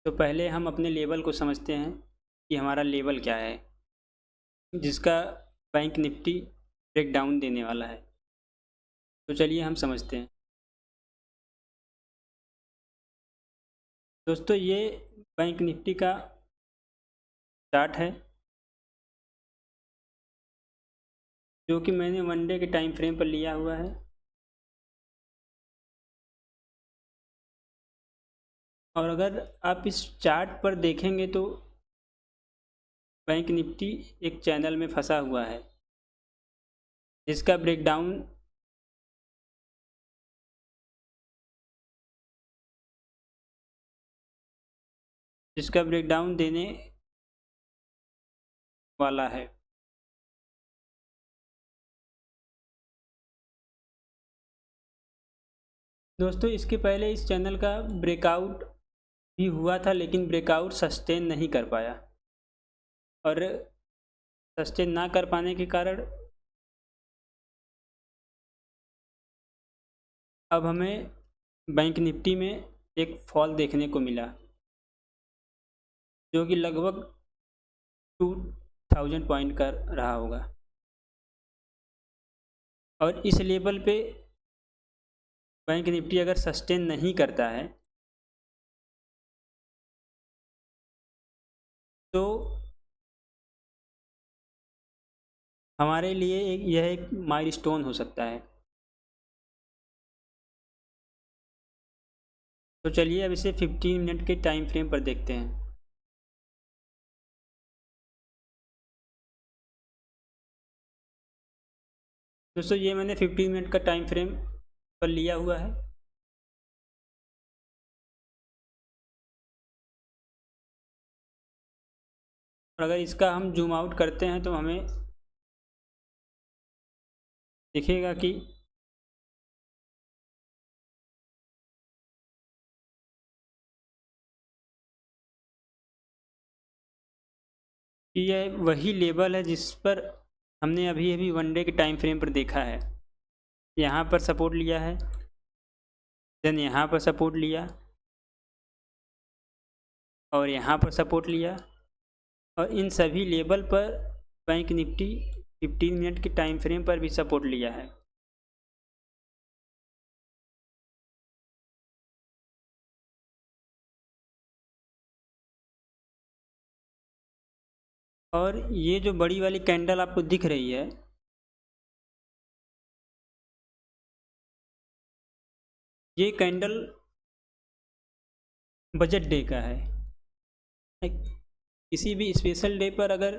तो पहले हम अपने लेवल को समझते हैं कि हमारा लेवल क्या है, जिसका बैंक निफ्टी ब्रेक डाउन देने वाला है। तो चलिए हम समझते हैं। दोस्तों, ये बैंक निफ्टी का चार्ट है, जो कि मैंने वन डे के टाइम फ्रेम पर लिया हुआ है। और अगर आप इस चार्ट पर देखेंगे तो बैंक निफ्टी एक चैनल में फंसा हुआ है, जिसका ब्रेकडाउन देने वाला है। दोस्तों, इसके पहले इस चैनल का ब्रेकआउट भी हुआ था, लेकिन ब्रेकआउट सस्टेन नहीं कर पाया, और सस्टेन ना कर पाने के कारण अब हमें बैंक निफ्टी में एक फॉल देखने को मिला, जो कि लगभग 2000 पॉइंट का रहा होगा। और इस लेवल पे बैंक निफ्टी अगर सस्टेन नहीं करता है तो हमारे लिए यह एक माइलस्टोन हो सकता है। तो चलिए अब इसे 15 मिनट के टाइम फ्रेम पर देखते हैं। दोस्तों, ये मैंने 15 मिनट का टाइम फ्रेम पर लिया हुआ है। और अगर इसका हम जूम आउट करते हैं तो हमें दिखेगा कि यह वही लेवल है जिस पर हमने अभी अभी वन डे के टाइम फ्रेम पर देखा है। यहाँ पर सपोर्ट लिया है, देन यहाँ पर सपोर्ट लिया, और यहाँ पर सपोर्ट लिया, और इन सभी लेवल पर बैंक निफ्टी 15 मिनट के टाइम फ्रेम पर भी सपोर्ट लिया है। और ये जो बड़ी वाली कैंडल आपको दिख रही है, ये कैंडल बजट डे का है। किसी भी स्पेशल डे पर अगर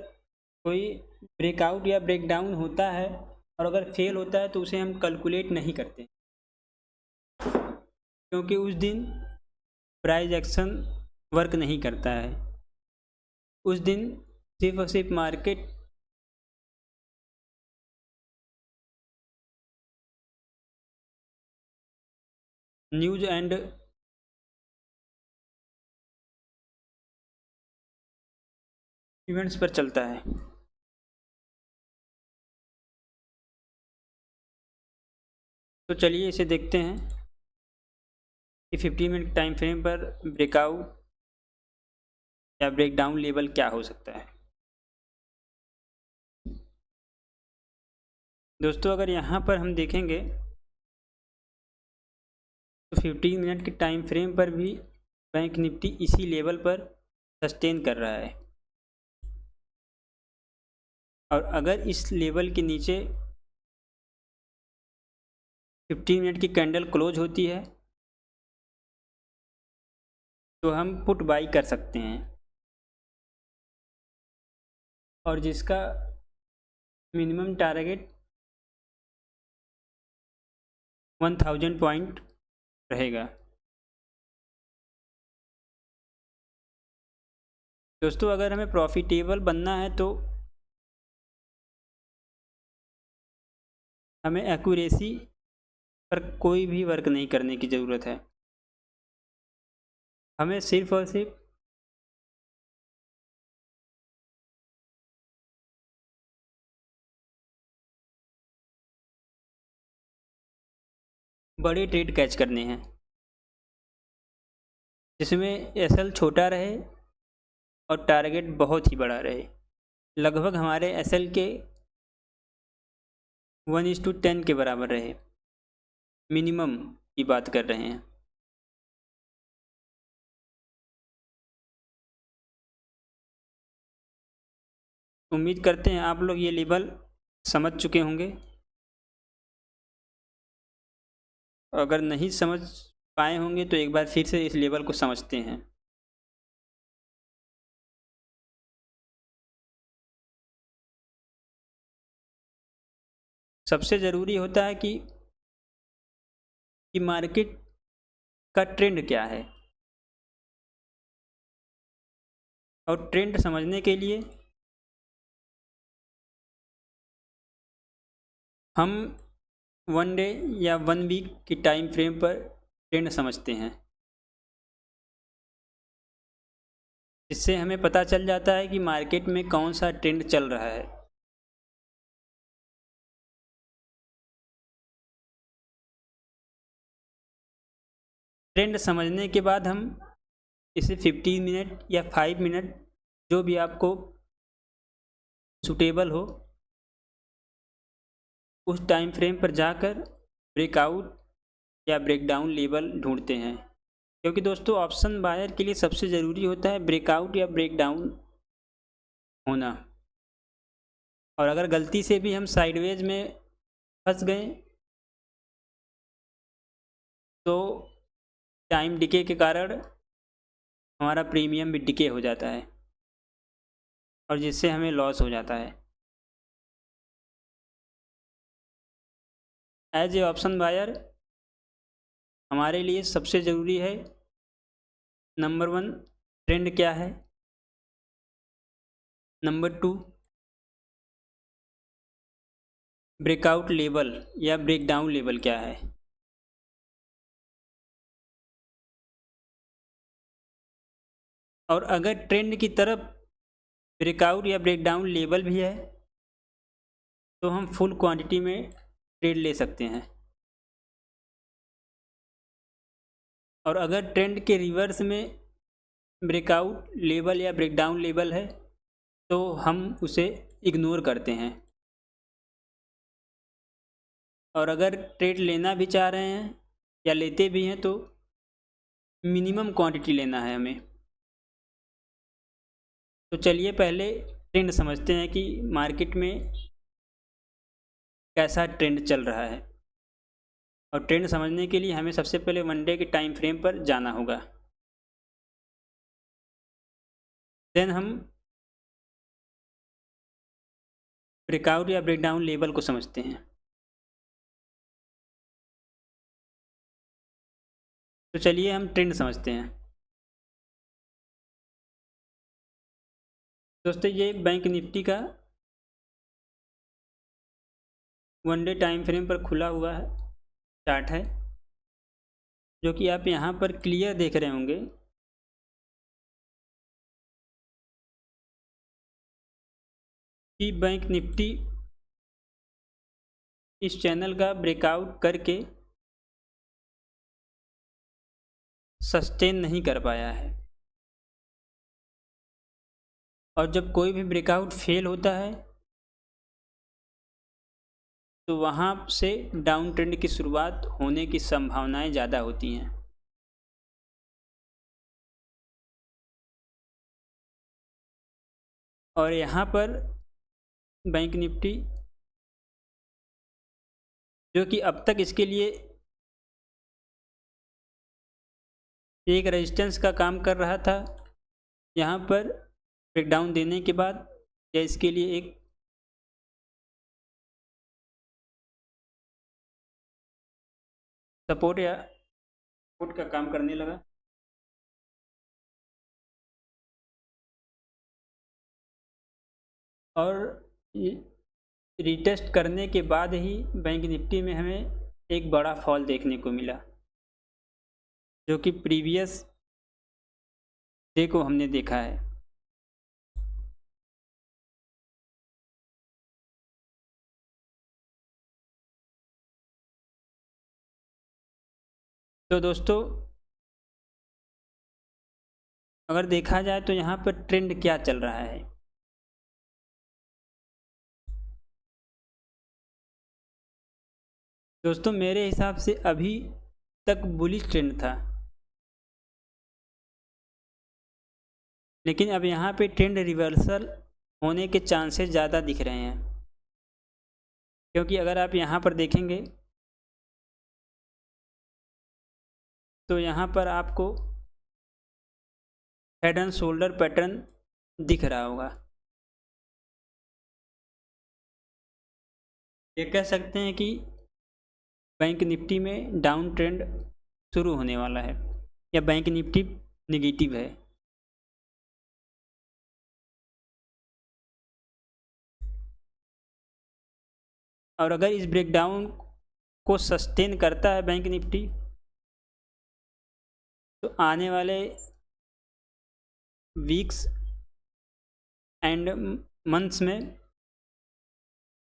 कोई ब्रेकआउट या ब्रेकडाउन होता है और अगर फेल होता है तो उसे हम कैलकुलेट नहीं करते, क्योंकि उस दिन प्राइस एक्शन वर्क नहीं करता है। उस दिन सिर्फ और सिर्फ मार्केट न्यूज एंड इवेंट्स पर चलता है। तो चलिए इसे देखते हैं कि 15 मिनट टाइम फ्रेम पर ब्रेकआउट या ब्रेकडाउन लेवल क्या हो सकता है। दोस्तों, अगर यहाँ पर हम देखेंगे तो 15 मिनट के टाइम फ्रेम पर भी बैंक निफ्टी इसी लेवल पर सस्टेन कर रहा है, और अगर इस लेवल के नीचे 15 मिनट की कैंडल क्लोज होती है तो हम पुट बाई कर सकते हैं, और जिसका मिनिमम टारगेट 1000 पॉइंट रहेगा। दोस्तों, अगर हमें प्रॉफिटेबल बनना है तो हमें एक्यूरेसी पर कोई भी वर्क नहीं करने की ज़रूरत है। हमें सिर्फ और सिर्फ बड़े ट्रेड कैच करने हैं। जिसमें एसएल छोटा रहे और टारगेट बहुत ही बड़ा रहे। लगभग हमारे एसएल के 1:10 के बराबर रहे, मिनिमम की बात कर रहे हैं। उम्मीद करते हैं आप लोग ये लेवल समझ चुके होंगे। अगर नहीं समझ पाए होंगे तो एक बार फिर से इस लेवल को समझते हैं। सबसे ज़रूरी होता है कि मार्केट का ट्रेंड क्या है, और ट्रेंड समझने के लिए हम 1 डे या 1 वीक की टाइम फ्रेम पर ट्रेंड समझते हैं, जिससे हमें पता चल जाता है कि मार्केट में कौन सा ट्रेंड चल रहा है। ट्रेंड समझने के बाद हम इसे 15 मिनट या 5 मिनट, जो भी आपको सूटेबल हो, उस टाइम फ्रेम पर जाकर ब्रेकआउट या ब्रेकडाउन लेवल ढूंढते हैं। क्योंकि दोस्तों ऑप्शन बायर के लिए सबसे ज़रूरी होता है ब्रेकआउट या ब्रेकडाउन होना। और अगर गलती से भी हम साइडवेज में फंस गए तो टाइम डिके के कारण हमारा प्रीमियम भी डिके हो जाता है, और जिससे हमें लॉस हो जाता है। एज ए ऑप्शन बायर हमारे लिए सबसे ज़रूरी है, नंबर 1 ट्रेंड क्या है, नंबर 2 ब्रेकआउट लेवल या ब्रेकडाउन लेवल क्या है। और अगर ट्रेंड की तरफ ब्रेकआउट या ब्रेकडाउन लेवल भी है तो हम फुल क्वांटिटी में ट्रेड ले सकते हैं। और अगर ट्रेंड के रिवर्स में ब्रेकआउट लेवल या ब्रेकडाउन लेवल है तो हम उसे इग्नोर करते हैं। और अगर ट्रेड लेना भी चाह रहे हैं या लेते भी हैं तो मिनिमम क्वांटिटी लेना है हमें। तो चलिए पहले ट्रेंड समझते हैं कि मार्केट में कैसा ट्रेंड चल रहा है। और ट्रेंड समझने के लिए हमें सबसे पहले 1 डे के टाइम फ्रेम पर जाना होगा। देन हम ब्रेकआउट या ब्रेकडाउन लेवल को समझते हैं। तो चलिए हम ट्रेंड समझते हैं। दोस्तों ये बैंक निफ्टी का 1 डे टाइम फ्रेम पर खुला हुआ है चार्ट है, जो कि आप यहाँ पर क्लियर देख रहे होंगे कि बैंक निफ्टी इस चैनल का ब्रेकआउट करके सस्टेन नहीं कर पाया है। और जब कोई भी ब्रेकआउट फेल होता है तो वहाँ से डाउन ट्रेंड की शुरुआत होने की संभावनाएं ज़्यादा होती हैं। और यहाँ पर बैंक निफ्टी, जो कि अब तक इसके लिए एक रेजिस्टेंस का काम कर रहा था, यहाँ पर ब्रेकडाउन देने के बाद या इसके लिए एक सपोर्ट या सपोर्ट का काम करने लगा। और रीटेस्ट करने के बाद ही बैंक निफ्टी में हमें एक बड़ा फॉल देखने को मिला, जो कि प्रीवियस डे को हमने देखा है। तो दोस्तों अगर देखा जाए तो यहाँ पर ट्रेंड क्या चल रहा है, दोस्तों मेरे हिसाब से अभी तक बुलिश ट्रेंड था, लेकिन अब यहाँ पे ट्रेंड रिवर्सल होने के चांसेस ज़्यादा दिख रहे हैं। क्योंकि अगर आप यहाँ पर देखेंगे तो यहाँ पर आपको हेड एंड शोल्डर पैटर्न दिख रहा होगा। ये कह सकते हैं कि बैंक निफ्टी में डाउन ट्रेंड शुरू होने वाला है या बैंक निफ्टी निगेटिव है। और अगर इस ब्रेकडाउन को सस्टेन करता है बैंक निफ्टी तो आने वाले वीक्स एंड मंथ्स में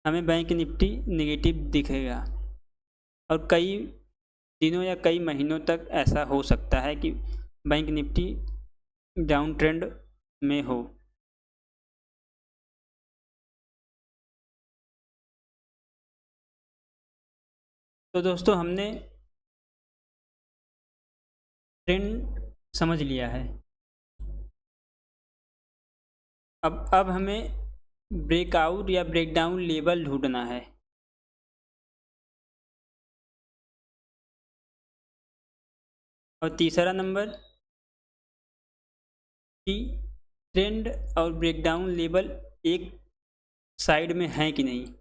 हमें बैंक निफ्टी नेगेटिव दिखेगा और कई दिनों या कई महीनों तक ऐसा हो सकता है कि बैंक निफ्टी डाउन ट्रेंड में हो। तो दोस्तों हमने ट्रेंड समझ लिया है। अब हमें ब्रेकआउट या ब्रेकडाउन लेवल ढूंढना है। और तीसरा नंबर कि ट्रेंड और ब्रेकडाउन लेवल एक साइड में है कि नहीं।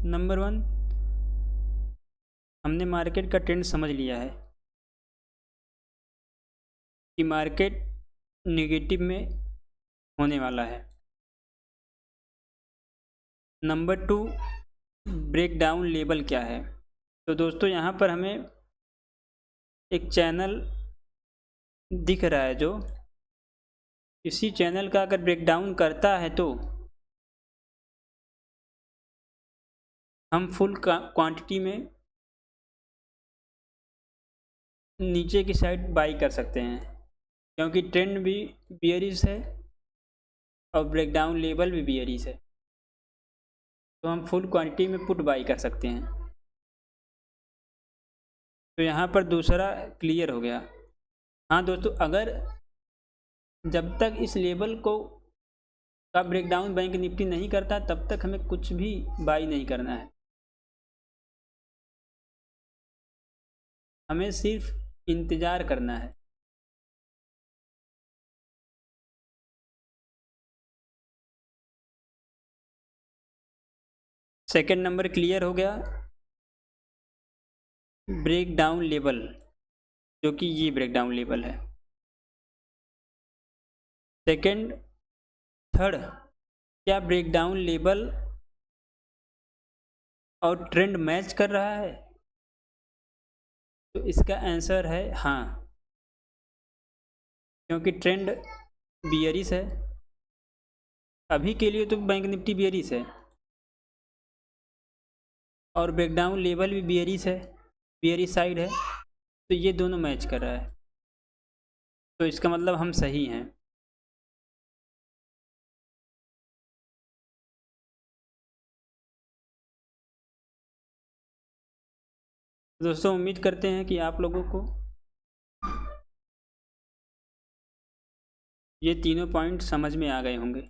नंबर 1, हमने मार्केट का ट्रेंड समझ लिया है कि मार्केट नेगेटिव में होने वाला है। नंबर 2, ब्रेक डाउन लेवल क्या है। तो दोस्तों यहाँ पर हमें एक चैनल दिख रहा है जो इसी चैनल का अगर ब्रेक डाउन करता है तो हम फुल क्वांटिटी में नीचे की साइड बाई कर सकते हैं, क्योंकि ट्रेंड भी बियरिश है और ब्रेकडाउन लेवल भी बियरिश है, तो हम फुल क्वांटिटी में पुट बाई कर सकते हैं। तो यहाँ पर दूसरा क्लियर हो गया। हाँ दोस्तों, अगर जब तक इस लेवल को का ब्रेकडाउन बैंक निफ्टी नहीं करता तब तक हमें कुछ भी बाई नहीं करना है, हमें सिर्फ इंतज़ार करना है। सेकंड नंबर क्लियर हो गया, ब्रेक डाउन लेवल, जो कि ये ब्रेक डाउन लेवल है। सेकंड, थर्ड, क्या ब्रेक डाउन लेवल और ट्रेंड मैच कर रहा है। तो इसका आंसर है हाँ, क्योंकि ट्रेंड बियरिश है अभी के लिए, तो बैंक निफ्टी बियरिश है और ब्रेकडाउन लेवल भी बियरिश है, बियरिश साइड है, तो ये दोनों मैच कर रहा है, तो इसका मतलब हम सही हैं। दोस्तों उम्मीद करते हैं कि आप लोगों को ये तीनों पॉइंट समझ में आ गए होंगे।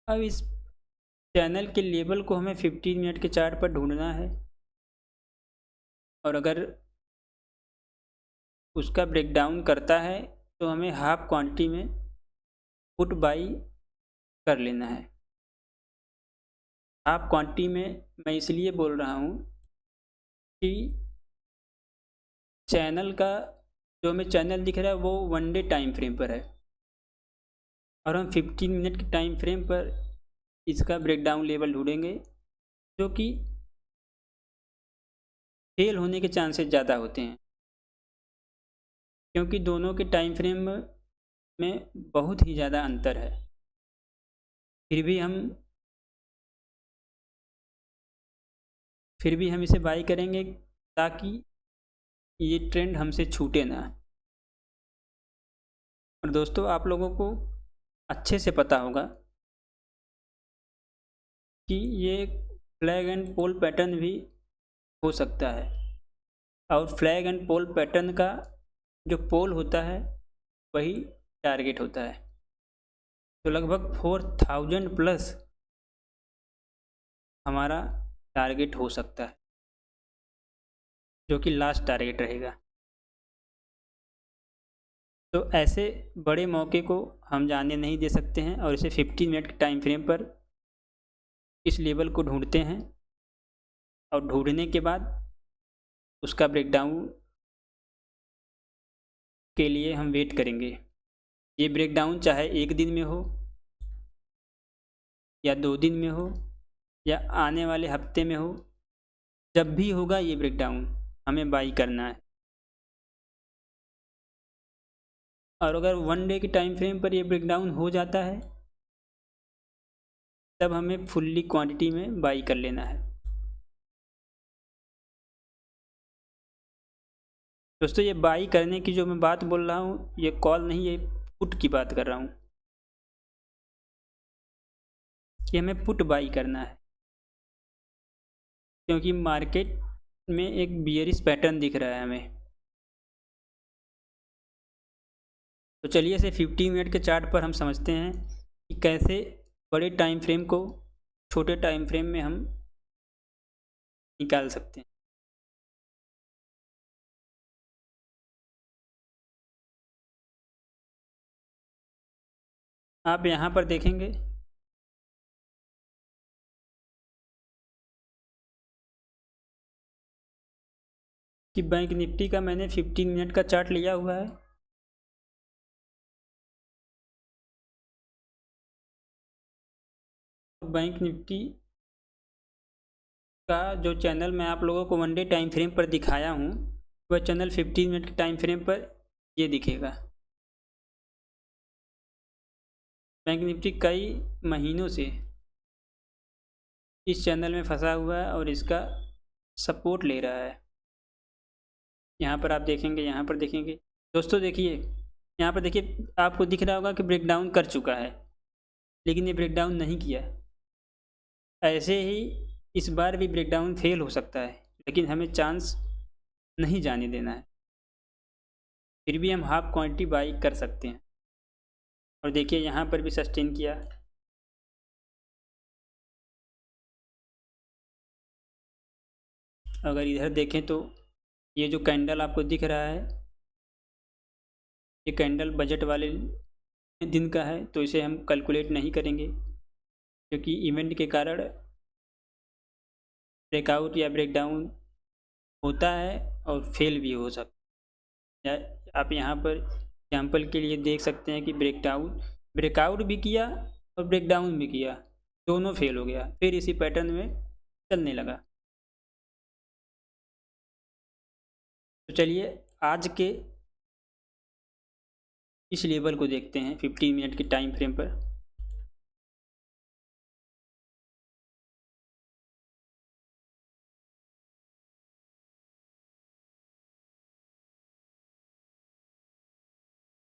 अब इस चैनल के लेबल को हमें 15 मिनट के चार्ट पर ढूंढना है, और अगर उसका ब्रेकडाउन करता है तो हमें हाफ क्वांटिटी में पुट बाई कर लेना है। हाफ क्वांटिटी में मैं इसलिए बोल रहा हूँ कि चैनल का जो हमें चैनल दिख रहा है वो 1 डे टाइम फ्रेम पर है, और हम 15 मिनट के टाइम फ्रेम पर इसका ब्रेकडाउन लेवल ढूंढेंगे, जो कि फेल होने के चांसेस ज़्यादा होते हैं, क्योंकि दोनों के टाइम फ्रेम में बहुत ही ज़्यादा अंतर है। फिर भी हम इसे बाई करेंगे ताकि ये ट्रेंड हमसे छूटे ना। और दोस्तों आप लोगों को अच्छे से पता होगा कि ये फ्लैग एंड पोल पैटर्न भी हो सकता है, और फ्लैग एंड पोल पैटर्न का जो पोल होता है वही टारगेट होता है। तो लगभग 4000 प्लस हमारा टारगेट हो सकता है, जो कि लास्ट टारगेट रहेगा। तो ऐसे बड़े मौके को हम जाने नहीं दे सकते हैं, और इसे 15 मिनट के टाइम फ्रेम पर इस लेवल को ढूंढते हैं, और ढूंढने के बाद उसका ब्रेकडाउन के लिए हम वेट करेंगे। ये ब्रेकडाउन चाहे 1 दिन में हो या 2 दिन में हो या आने वाले हफ्ते में हो, जब भी होगा ये ब्रेकडाउन हमें बाई करना है। और अगर 1 डे के टाइम फ्रेम पर ये ब्रेकडाउन हो जाता है तब हमें फुल्ली क्वांटिटी में बाई कर लेना है। दोस्तों ये बाई करने की जो मैं बात बोल रहा हूँ, ये कॉल नहीं, ये पुट की बात कर रहा हूँ कि हमें पुट बाई करना है, क्योंकि मार्केट में एक बियरिश पैटर्न दिख रहा है हमें। तो चलिए इसे 15 मिनट के चार्ट पर हम समझते हैं कि कैसे बड़े टाइम फ्रेम को छोटे टाइम फ्रेम में हम निकाल सकते हैं। आप यहाँ पर देखेंगे कि बैंक निफ्टी का मैंने 15 मिनट का चार्ट लिया हुआ है, बैंक निफ्टी का जो चैनल मैं आप लोगों को 1 डे टाइम फ्रेम पर दिखाया हूँ, वह चैनल 15 मिनट के टाइम फ्रेम पर ये दिखेगा। बैंक निफ्टी कई महीनों से इस चैनल में फंसा हुआ है और इसका सपोर्ट ले रहा है। यहाँ पर आप देखेंगे, यहाँ पर देखेंगे दोस्तों, देखिए यहाँ पर देखिए, आपको दिख रहा होगा कि ब्रेकडाउन कर चुका है, लेकिन ये ब्रेकडाउन नहीं किया। ऐसे ही इस बार भी ब्रेकडाउन फेल हो सकता है, लेकिन हमें चांस नहीं जाने देना है। फिर भी हम हाफ क्वांटिटी बाई कर सकते हैं। और देखिए यहाँ पर भी सस्टेन किया। अगर इधर देखें तो ये जो कैंडल आपको दिख रहा है, ये कैंडल बजट वाले दिन का है, तो इसे हम कैलकुलेट नहीं करेंगे, क्योंकि इवेंट के कारण ब्रेकआउट या ब्रेकडाउन होता है और फेल भी हो सकता है। आप यहाँ पर एग्जाम्पल के लिए देख सकते हैं कि ब्रेकआउट भी किया और ब्रेकडाउन भी किया, दोनों फेल हो गया, फिर इसी पैटर्न में चलने लगा। तो चलिए आज के इस लेवल को देखते हैं 15 मिनट के टाइम फ्रेम पर।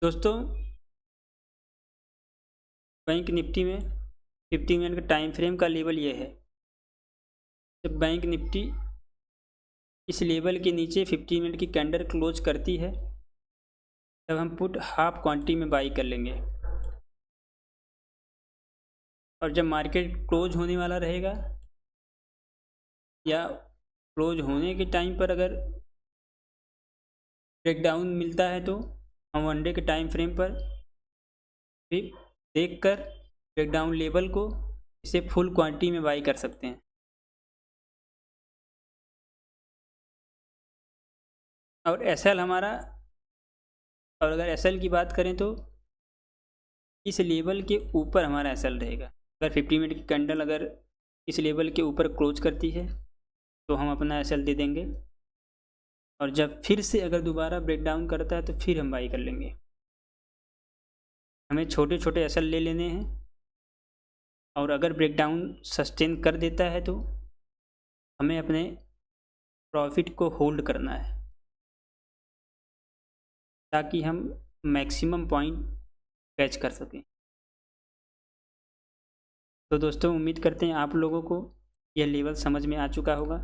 दोस्तों बैंक निफ्टी में 50 मिनट का टाइम फ्रेम का लेवल ये है। जब बैंक निफ्टी इस लेवल के नीचे 50 मिनट की कैंडल क्लोज करती है तब हम पुट हाफ क्वांटिटी में बाई कर लेंगे। और जब मार्केट क्लोज होने वाला रहेगा या क्लोज होने के टाइम पर अगर ब्रेकडाउन मिलता है तो हम 1 डे के टाइम फ्रेम पर भी देखकर ब्रेकडाउन लेवल को इसे फुल क्वांटिटी में बाई कर सकते हैं। और एसएल हमारा, और अगर एसएल की बात करें तो इस लेवल के ऊपर हमारा एसएल रहेगा। अगर 50 मिनट की कैंडल अगर इस लेवल के ऊपर क्लोज करती है तो हम अपना एसएल दे देंगे, और जब फिर से अगर दोबारा ब्रेकडाउन करता है तो फिर हम बाई कर लेंगे। हमें छोटे छोटे एसएल ले लेने हैं, और अगर ब्रेकडाउन सस्टेन कर देता है तो हमें अपने प्रॉफिट को होल्ड करना है ताकि हम मैक्सिमम पॉइंट कैच कर सकें। तो दोस्तों उम्मीद करते हैं आप लोगों को यह लेवल समझ में आ चुका होगा।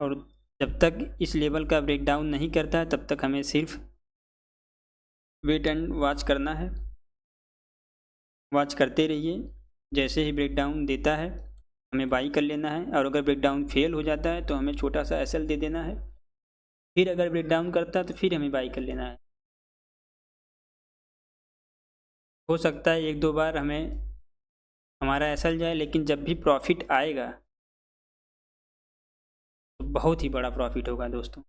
और जब तक इस लेवल का ब्रेकडाउन नहीं करता है तब तक हमें सिर्फ वेट एंड वॉच करना है। वॉच करते रहिए, जैसे ही ब्रेकडाउन देता है हमें बाई कर लेना है, और अगर ब्रेकडाउन फेल हो जाता है तो हमें छोटा सा एसएल दे देना है। फिर अगर ब्रेकडाउन करता है तो फिर हमें बाई कर लेना है। हो सकता है 1-2 बार हमें हमारा एसएल जाए, लेकिन जब भी प्रॉफिट आएगा तो बहुत ही बड़ा प्रॉफिट होगा दोस्तों।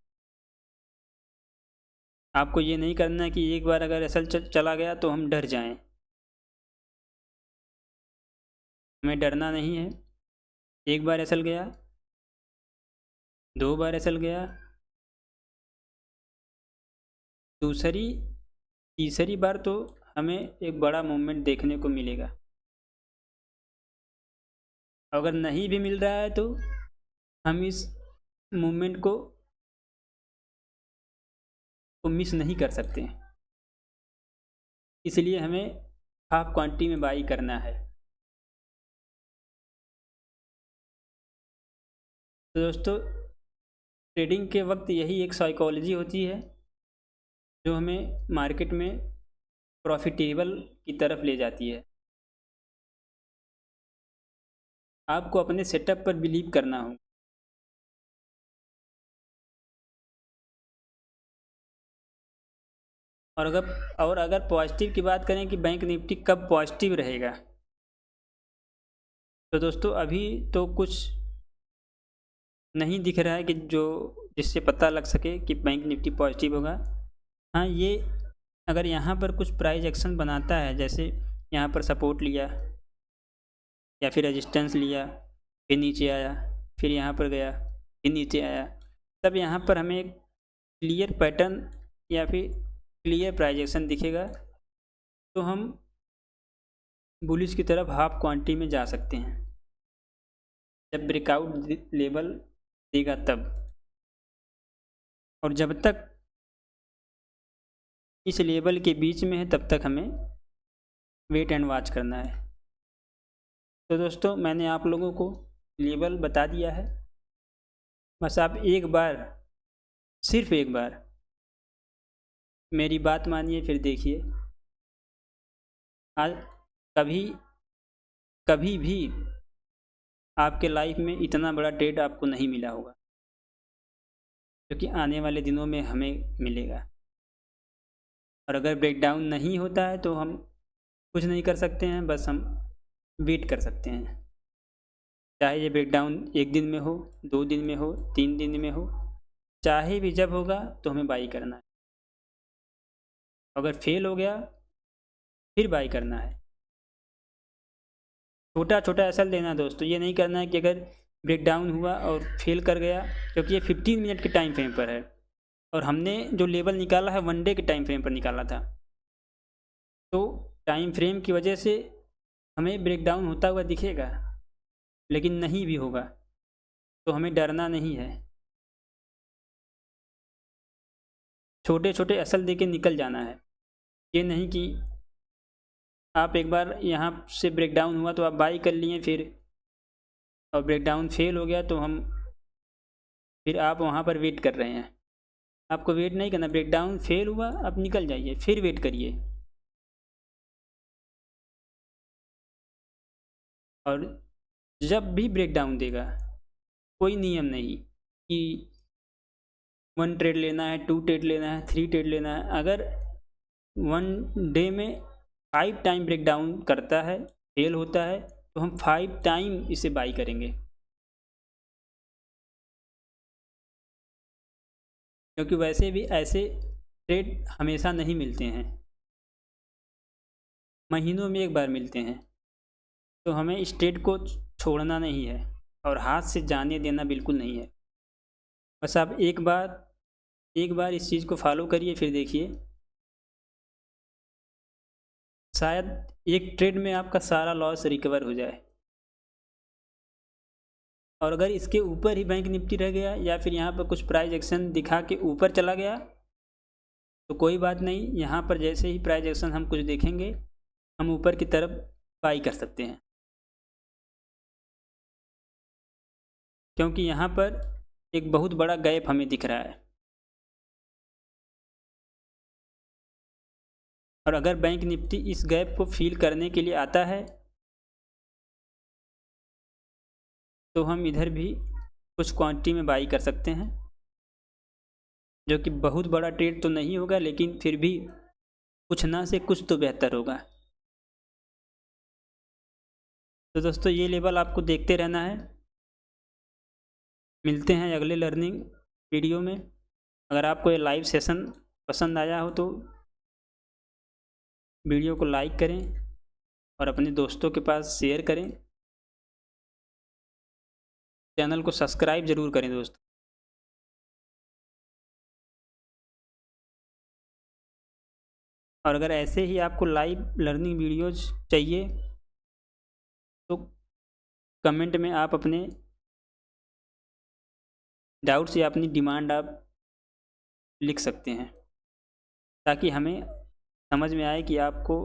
आपको ये नहीं करना है कि एक बार अगर एसएल चला गया तो हम डर जाएं। हमें डरना नहीं है। एक बार एसएल गया, 2 बार एसएल गया, दूसरी तीसरी बार तो हमें एक बड़ा मूवमेंट देखने को मिलेगा। अगर नहीं भी मिल रहा है तो हम इस मूवमेंट को मिस नहीं कर सकते, इसलिए हमें हाफ क्वांटिटी में बाई करना है। तो दोस्तों ट्रेडिंग के वक्त यही एक साइकोलॉजी होती है जो हमें मार्केट में प्रॉफिटेबल की तरफ ले जाती है। आपको अपने सेटअप पर बिलीव करना होगा। और अगर पॉजिटिव की बात करें कि बैंक निफ्टी कब पॉजिटिव रहेगा, तो दोस्तों अभी तो कुछ नहीं दिख रहा है कि जिससे पता लग सके कि बैंक निफ्टी पॉजिटिव होगा। हाँ, ये अगर यहाँ पर कुछ प्राइस एक्शन बनाता है, जैसे यहाँ पर सपोर्ट लिया या फिर रेजिस्टेंस लिया, फिर नीचे आया, फिर यहाँ पर गया, फिर नीचे आया, तब यहाँ पर हमें एक क्लियर पैटर्न या फिर क्लियर प्राइस एक्शन दिखेगा तो हम बुलिश की तरफ हाफ क्वांटिटी में जा सकते हैं जब ब्रेकआउट लेवल देगा तब। और जब तक इस लेवल के बीच में है तब तक हमें वेट एंड वॉच करना है। तो दोस्तों मैंने आप लोगों को लेवल बता दिया है, बस आप एक बार, सिर्फ एक बार मेरी बात मानिए, फिर देखिए आज कभी भी आपके लाइफ में इतना बड़ा ट्रेड आपको नहीं मिला होगा, क्योंकि आने वाले दिनों में हमें मिलेगा। और अगर ब्रेकडाउन नहीं होता है तो हम कुछ नहीं कर सकते हैं, बस हम वेट कर सकते हैं। चाहे ये ब्रेकडाउन 1 दिन में हो, 2 दिन में हो, 3 दिन में हो, चाहे भी जब होगा तो हमें बाई करना है। अगर फेल हो गया फिर बाई करना है। छोटा छोटा एसएल देना दोस्तों, ये नहीं करना है कि अगर ब्रेकडाउन हुआ और फेल कर गया, क्योंकि ये 15 मिनट के टाइम फ्रेम पर है और हमने जो लेवल निकाला है 1 डे के टाइम फ्रेम पर निकाला था। तो टाइम फ्रेम की वजह से हमें ब्रेकडाउन होता हुआ दिखेगा, लेकिन नहीं भी होगा तो हमें डरना नहीं है। छोटे छोटे एसएल दे के निकल जाना है। ये नहीं कि आप एक बार यहाँ से ब्रेकडाउन हुआ तो आप बाई कर लिए फिर, और ब्रेकडाउन फेल हो गया तो फिर आप वहाँ पर वेट कर रहे हैं। आपको वेट नहीं करना, ब्रेकडाउन फेल हुआ आप निकल जाइए, फिर वेट करिए। और जब भी ब्रेकडाउन देगा, कोई नियम नहीं कि 1 ट्रेड लेना है, 2 ट्रेड लेना है, 3 ट्रेड लेना है। अगर 1 डे में 5 टाइम ब्रेकडाउन करता है, फेल होता है, तो हम 5 टाइम इसे बाई करेंगे, क्योंकि वैसे भी ऐसे ट्रेड हमेशा नहीं मिलते हैं, महीनों में एक बार मिलते हैं। तो हमें इस ट्रेड को छोड़ना नहीं है और हाथ से जाने देना बिल्कुल नहीं है। बस आप एक बार इस चीज़ को फॉलो करिए, फिर देखिए शायद एक ट्रेड में आपका सारा लॉस रिकवर हो जाए। और अगर इसके ऊपर ही बैंक निफ्टी रह गया या फिर यहाँ पर कुछ प्राइस एक्शन दिखा के ऊपर चला गया तो कोई बात नहीं, यहाँ पर जैसे ही प्राइस एक्शन हम कुछ देखेंगे हम ऊपर की तरफ बाई कर सकते हैं, क्योंकि यहाँ पर एक बहुत बड़ा गैप हमें दिख रहा है। और अगर बैंक निफ्टी इस गैप को फिल करने के लिए आता है तो हम इधर भी कुछ क्वांटिटी में बाई कर सकते हैं, जो कि बहुत बड़ा ट्रेड तो नहीं होगा, लेकिन फिर भी कुछ ना से कुछ तो बेहतर होगा। तो दोस्तों ये लेवल आपको देखते रहना है। मिलते हैं अगले लर्निंग वीडियो में। अगर आपको ये लाइव सेशन पसंद आया हो तो वीडियो को लाइक करें और अपने दोस्तों के पास शेयर करें। चैनल को सब्सक्राइब ज़रूर करें दोस्तों। और अगर ऐसे ही आपको लाइव लर्निंग वीडियोज़ चाहिए तो कमेंट में आप अपने डाउट्स या अपनी डिमांड आप लिख सकते हैं, ताकि हमें समझ में आए कि आपको